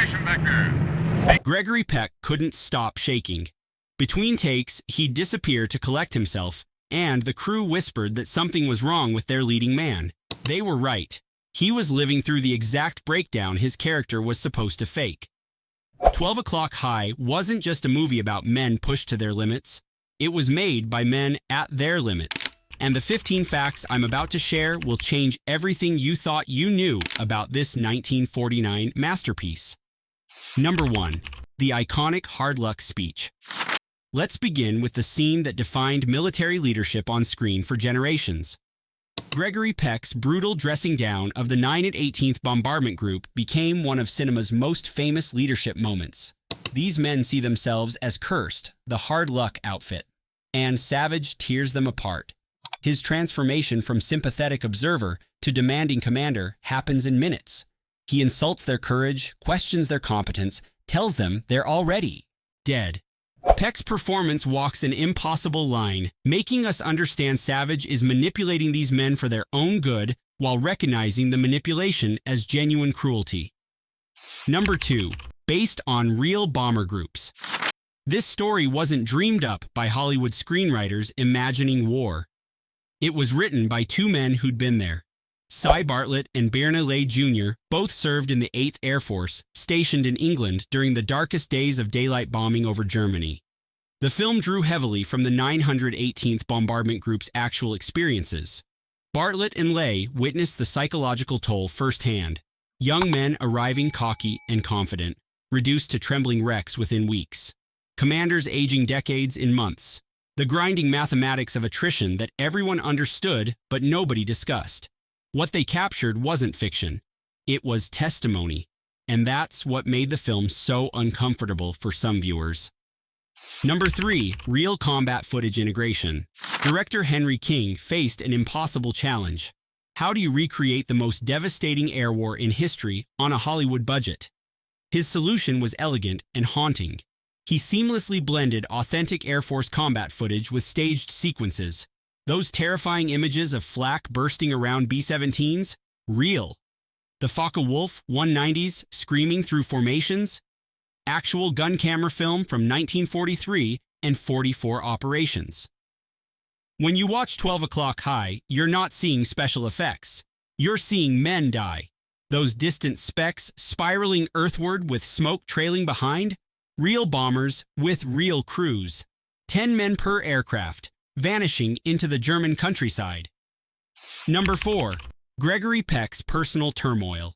situation back there. Gregory Peck couldn't stop shaking. Between takes, he'd disappear to collect himself, and the crew whispered that something was wrong with their leading man. They were right. He was living through the exact breakdown his character was supposed to fake. 12 O'Clock High wasn't just a movie about men pushed to their limits. It was made by men at their limits. And the 15 facts I'm about to share will change everything you thought you knew about this 1949 masterpiece. Number 1. The iconic Hard Luck speech. Let's begin with the scene that defined military leadership on screen for generations. Gregory Peck's brutal dressing down of the 9 18th Bombardment Group became one of cinema's most famous leadership moments. These men see themselves as cursed, the hard luck outfit, and Savage tears them apart. His transformation from sympathetic observer to demanding commander happens in minutes. He insults their courage, questions their competence, tells them they're already dead. Peck's performance walks an impossible line, making us understand Savage is manipulating these men for their own good while recognizing the manipulation as genuine cruelty. Number 2. Based on real bomber groups. This story wasn't dreamed up by Hollywood screenwriters imagining war. It was written by two men who'd been there. Cy Bartlett and Bernalay Jr. both served in the 8th Air Force, stationed in England during the darkest days of daylight bombing over Germany. The film drew heavily from the 918th Bombardment Group's actual experiences. Bartlett and Lay witnessed the psychological toll firsthand. Young men arriving cocky and confident, reduced to trembling wrecks within weeks. Commanders aging decades in months. The grinding mathematics of attrition that everyone understood but nobody discussed. What they captured wasn't fiction. It was testimony. And that's what made the film so uncomfortable for some viewers. Number 3. Real combat footage integration. Director Henry King faced an impossible challenge. How do you recreate the most devastating air war in history on a Hollywood budget? His solution was elegant and haunting. He seamlessly blended authentic Air Force combat footage with staged sequences. Those terrifying images of flak bursting around B-17s? Real. The Focke-Wulf 190s screaming through formations? Actual gun camera film from 1943 and 44 operations. When you watch 12 O'Clock High, you're not seeing special effects. You're seeing men die. Those distant specks spiraling earthward with smoke trailing behind? Real bombers with real crews. 10 men per aircraft, vanishing into the German countryside. Number 4. Gregory Peck's personal turmoil.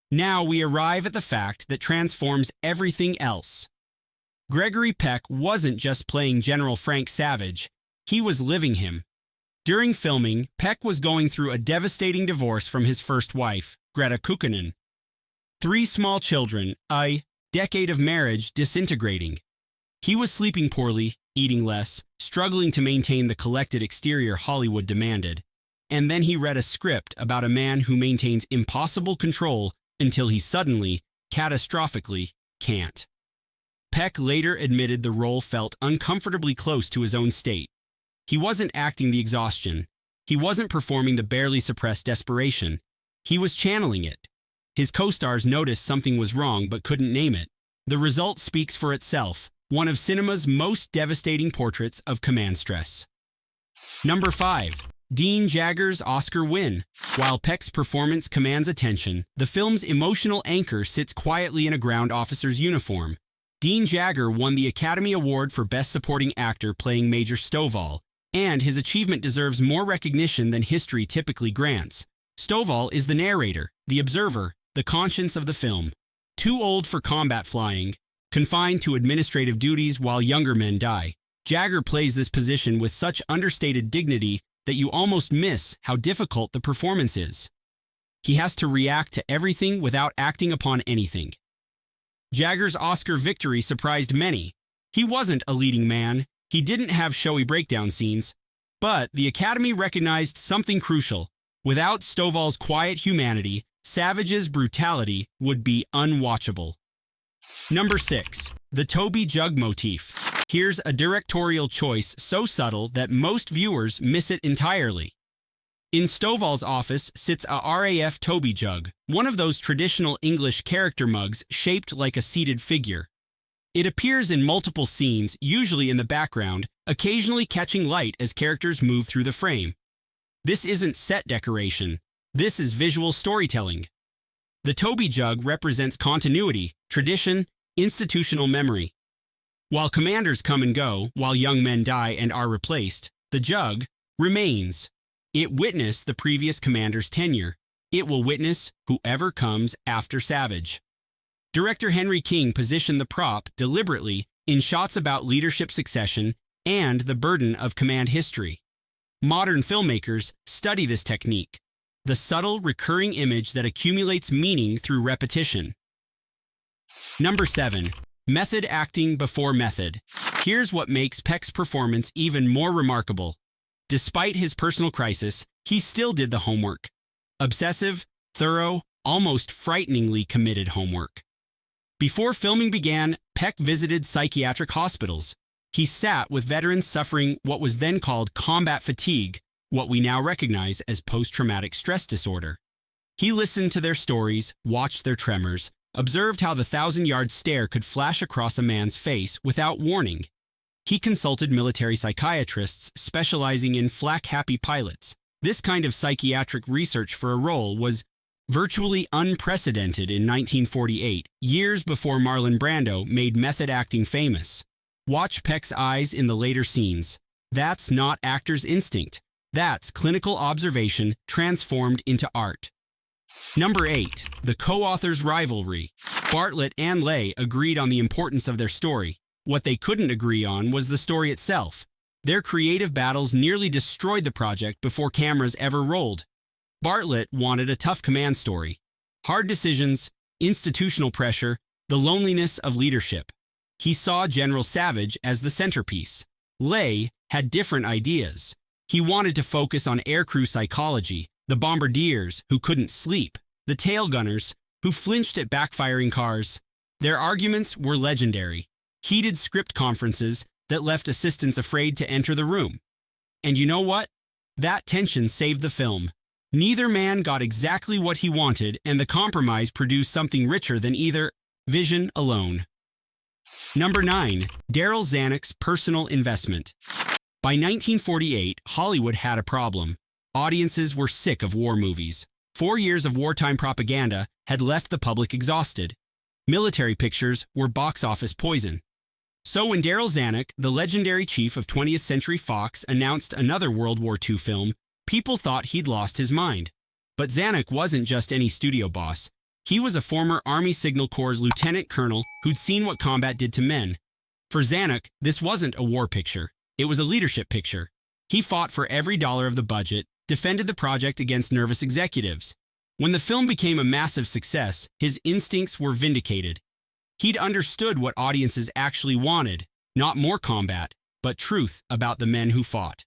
Now we arrive at the fact that transforms everything else. Gregory Peck wasn't just playing General Frank Savage, he was living him. During filming, Peck was going through a devastating divorce from his first wife, Greta Kukkonen. 3 small children, a decade of marriage disintegrating. He was sleeping poorly, eating less, struggling to maintain the collected exterior Hollywood demanded. And then he read a script about a man who maintains impossible control until he suddenly, catastrophically, can't. Peck later admitted the role felt uncomfortably close to his own state. He wasn't acting the exhaustion. He wasn't performing the barely suppressed desperation. He was channeling it. His co-stars noticed something was wrong but couldn't name it. The result speaks for itself, one of cinema's most devastating portraits of command stress. Number 5. Dean Jagger's Oscar win. While Peck's performance commands attention, the film's emotional anchor sits quietly in a ground officer's uniform. Dean Jagger won the Academy Award for Best Supporting Actor playing Major Stovall, and his achievement deserves more recognition than history typically grants. Stovall is the narrator, the observer, the conscience of the film. Too old for combat flying, confined to administrative duties while younger men die. Jagger plays this position with such understated dignity that you almost miss how difficult the performance is. He has to react to everything without acting upon anything. Jagger's Oscar victory surprised many. He wasn't a leading man, he didn't have showy breakdown scenes, but the Academy recognized something crucial. Without Stovall's quiet humanity, Savage's brutality would be unwatchable. Number 6. The Toby Jug motif. Here's a directorial choice so subtle that most viewers miss it entirely. In Stovall's office sits a RAF Toby jug, one of those traditional English character mugs shaped like a seated figure. It appears in multiple scenes, usually in the background, occasionally catching light as characters move through the frame. This isn't set decoration. This is visual storytelling. The Toby jug represents continuity, tradition, institutional memory. While commanders come and go, while young men die and are replaced, the jug remains. It witnessed the previous commander's tenure. It will witness whoever comes after Savage. Director Henry King positioned the prop deliberately in shots about leadership succession and the burden of command history. Modern filmmakers study this technique, the subtle recurring image that accumulates meaning through repetition. Number 7. Method acting before method. Here's what makes Peck's performance even more remarkable. Despite his personal crisis, he still did the homework. Obsessive, thorough, almost frighteningly committed homework. Before filming began, Peck visited psychiatric hospitals. He sat with veterans suffering what was then called combat fatigue, what we now recognize as post-traumatic stress disorder. He listened to their stories, watched their tremors, observed how the 1,000-yard stare could flash across a man's face without warning. He consulted military psychiatrists specializing in flak-happy pilots. This kind of psychiatric research for a role was virtually unprecedented in 1948, years before Marlon Brando made method acting famous. Watch Peck's eyes in the later scenes. That's not actor's instinct. That's clinical observation transformed into art. Number 8. The co-authors' rivalry. Bartlett and Leigh agreed on the importance of their story. What they couldn't agree on was the story itself. Their creative battles nearly destroyed the project before cameras ever rolled. Bartlett wanted a tough command story. Hard decisions, institutional pressure, the loneliness of leadership. He saw General Savage as the centerpiece. Leigh had different ideas. He wanted to focus on aircrew psychology, the bombardiers who couldn't sleep, the tail gunners who flinched at backfiring cars. Their arguments were legendary. Heated script conferences that left assistants afraid to enter the room. And you know what? That tension saved the film. Neither man got exactly what he wanted, and the compromise produced something richer than either vision alone. Number 9. Darryl Zanuck's personal investment. By 1948, Hollywood had a problem. Audiences were sick of war movies. 4 years of wartime propaganda had left the public exhausted. Military pictures were box office poison. So when Darryl Zanuck, the legendary chief of 20th Century Fox, announced another World War II film, people thought he'd lost his mind. But Zanuck wasn't just any studio boss. He was a former Army Signal Corps lieutenant colonel who'd seen what combat did to men. For Zanuck, this wasn't a war picture. It was a leadership picture. He fought for every dollar of the budget, defended the project against nervous executives. When the film became a massive success, his instincts were vindicated. He'd understood what audiences actually wanted, not more combat, but truth about the men who fought.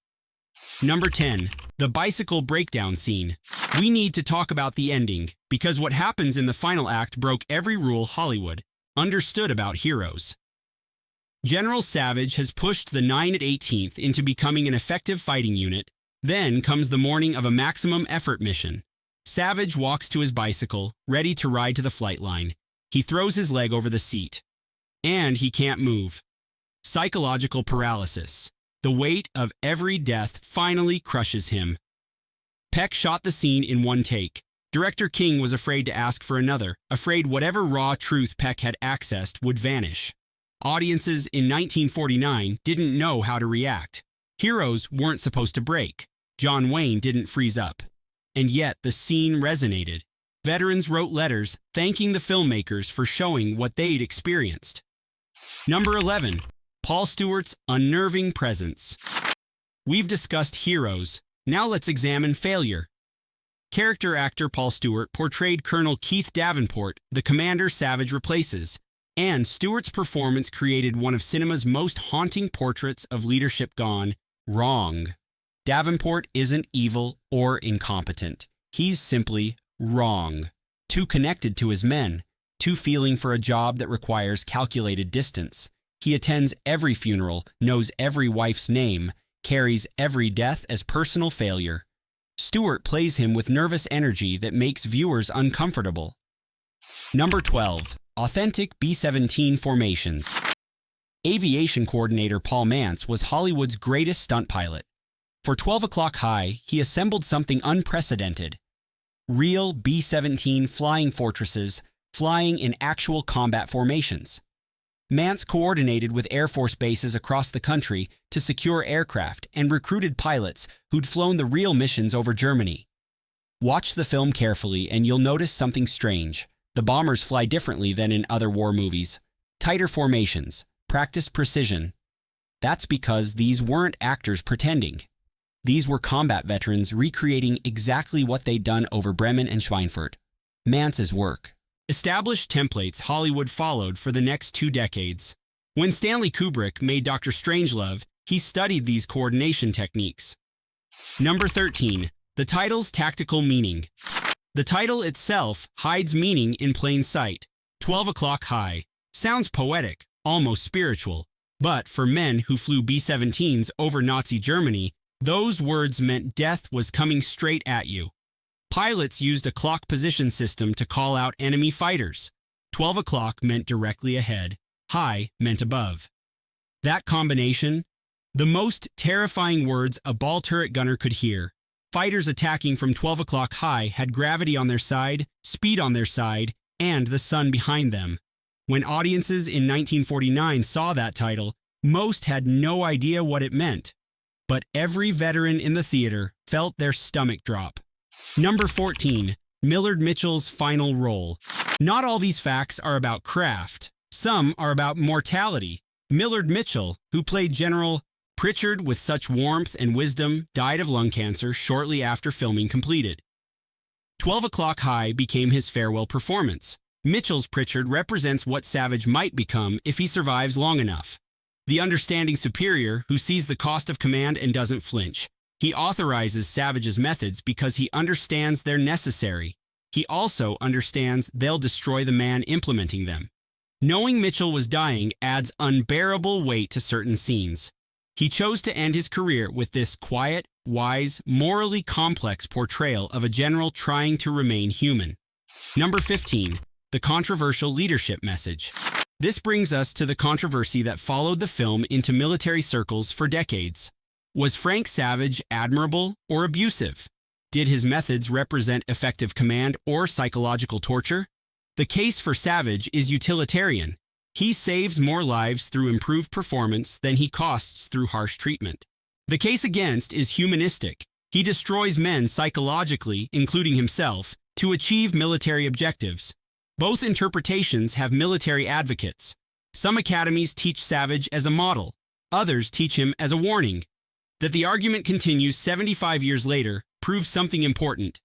Number 10. The bicycle breakdown scene. We need to talk about the ending, because what happens in the final act broke every rule Hollywood understood about heroes. General Savage has pushed the 9 at 18th into becoming an effective fighting unit. Then comes the morning of a maximum effort mission. Savage walks to his bicycle, ready to ride to the flight line. He throws his leg over the seat. And he can't move. Psychological paralysis. The weight of every death finally crushes him. Peck shot the scene in one take. Director King was afraid to ask for another, afraid whatever raw truth Peck had accessed would vanish. Audiences in 1949 didn't know how to react. Heroes weren't supposed to break. John Wayne didn't freeze up. And yet the scene resonated. Veterans wrote letters thanking the filmmakers for showing what they'd experienced. Number 11. Paul Stewart's unnerving presence. We've discussed heroes. Now let's examine failure. Character actor Paul Stewart portrayed Colonel Keith Davenport, the commander Savage replaces, and Stewart's performance created one of cinema's most haunting portraits of leadership gone wrong. Davenport isn't evil or incompetent. He's simply wrong. Too connected to his men, too feeling for a job that requires calculated distance. He attends every funeral, knows every wife's name, carries every death as personal failure. Stewart plays him with nervous energy that makes viewers uncomfortable. Number 12. Authentic B-17 formations. Aviation coordinator Paul Mantz was Hollywood's greatest stunt pilot. For 12 O'Clock High, he assembled something unprecedented. Real B-17 flying fortresses flying in actual combat formations. Mantz coordinated with Air Force bases across the country to secure aircraft and recruited pilots who'd flown the real missions over Germany. Watch the film carefully and you'll notice something strange. The bombers fly differently than in other war movies. Tighter formations, practiced precision. That's because these weren't actors pretending. These were combat veterans recreating exactly what they'd done over Bremen and Schweinfurt. Mantz's work. Established templates Hollywood followed for the next 2 decades. When Stanley Kubrick made Dr. Strangelove, he studied these coordination techniques. Number 13. The title's tactical meaning. The title itself hides meaning in plain sight. 12 O'Clock High. Sounds poetic, almost spiritual. But for men who flew B-17s over Nazi Germany, those words meant death was coming straight at you. Pilots used a clock position system to call out enemy fighters. 12 o'clock meant directly ahead. High meant above. That combination, the most terrifying words a ball turret gunner could hear. Fighters attacking from 12 o'clock high had gravity on their side, speed on their side, and the sun behind them. When audiences in 1949 saw that title, most had no idea what it meant. But every veteran in the theater felt their stomach drop. Number 14. Millard Mitchell's final role. Not all these facts are about craft. Some are about mortality. Millard Mitchell, who played General Pritchard with such warmth and wisdom, died of lung cancer shortly after filming completed. 12 O'Clock High became his farewell performance. Mitchell's Pritchard represents what Savage might become if he survives long enough. The understanding superior who sees the cost of command and doesn't flinch. He authorizes Savage's methods because he understands they're necessary. He also understands they'll destroy the man implementing them. Knowing Mitchell was dying adds unbearable weight to certain scenes. He chose to end his career with this quiet, wise, morally complex portrayal of a general trying to remain human. Number 15. The controversial leadership message. This brings us to the controversy that followed the film into military circles for decades. Was Frank Savage admirable or abusive? Did his methods represent effective command or psychological torture? The case for Savage is utilitarian. He saves more lives through improved performance than he costs through harsh treatment. The case against is humanistic. He destroys men psychologically, including himself, to achieve military objectives. Both interpretations have military advocates. Some academies teach Savage as a model. Others teach him as a warning. That the argument continues 75 years later proves something important.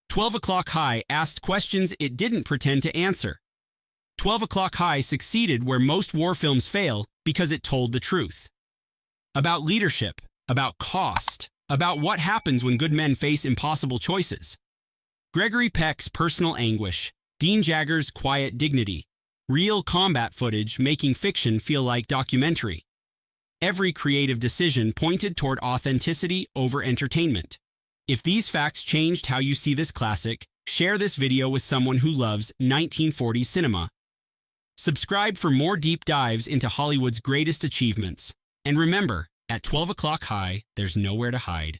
12 O'Clock High asked questions it didn't pretend to answer. 12 O'Clock High succeeded where most war films fail because it told the truth. About leadership, about cost, about what happens when good men face impossible choices. Gregory Peck's personal anguish, Dean Jagger's quiet dignity, real combat footage making fiction feel like documentary. Every creative decision pointed toward authenticity over entertainment. If these facts changed how you see this classic, share this video with someone who loves 1940s cinema. Subscribe for more deep dives into Hollywood's greatest achievements. And remember, at 12 O'Clock High, there's nowhere to hide.